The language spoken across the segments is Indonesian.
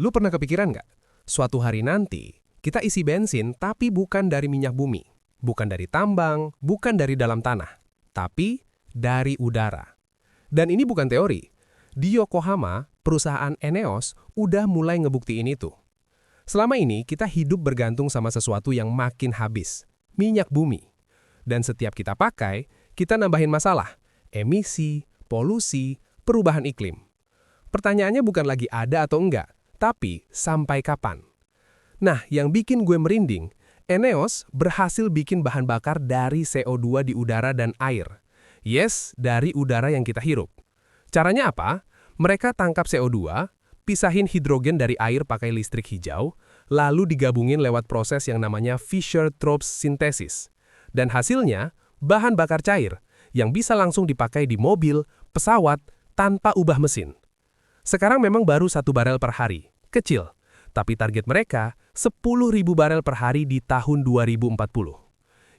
Lu pernah kepikiran nggak? Suatu hari nanti, kita isi bensin tapi bukan dari minyak bumi. Bukan dari tambang, bukan dari dalam tanah. Tapi dari udara. Dan ini bukan teori. Di Yokohama, perusahaan Eneos udah mulai ngebuktiin itu. Selama ini, kita hidup bergantung sama sesuatu yang makin habis. Minyak bumi. Dan setiap kita pakai, kita nambahin masalah. Emisi, polusi, perubahan iklim. Pertanyaannya bukan lagi ada atau enggak, tapi sampai kapan? Nah, yang bikin gue merinding, Eneos berhasil bikin bahan bakar dari CO2 di udara dan air. Yes, dari udara yang kita hirup. Caranya apa? Mereka tangkap CO2, pisahin hidrogen dari air pakai listrik hijau, lalu digabungin lewat proses yang namanya Fischer-Tropsch synthesis. Dan hasilnya, bahan bakar cair yang bisa langsung dipakai di mobil, pesawat, tanpa ubah mesin. Sekarang memang baru 1 barel per hari, kecil. Tapi target mereka 10.000 barel per hari di tahun 2040.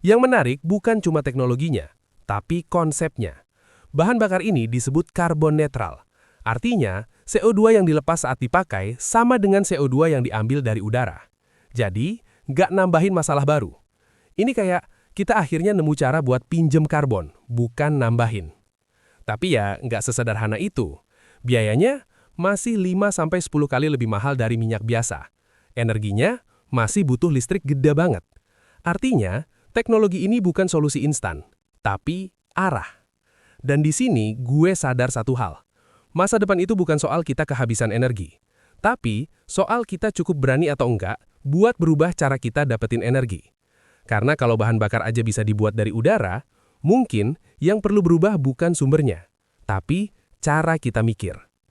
Yang menarik bukan cuma teknologinya, tapi konsepnya. Bahan bakar ini disebut karbon netral. Artinya, CO2 yang dilepas saat dipakai sama dengan CO2 yang diambil dari udara. Jadi, nggak nambahin masalah baru. Ini kayak kita akhirnya nemu cara buat pinjem karbon, bukan nambahin. Tapi ya, nggak sesederhana itu. Biayanya masih 5-10 kali lebih mahal dari minyak biasa. Energinya masih butuh listrik gede banget. Artinya, teknologi ini bukan solusi instan, tapi arah. Dan di sini gue sadar satu hal. Masa depan itu bukan soal kita kehabisan energi, tapi soal kita cukup berani atau enggak buat berubah cara kita dapetin energi. Karena kalau bahan bakar aja bisa dibuat dari udara, mungkin yang perlu berubah bukan sumbernya, tapi cara kita mikir.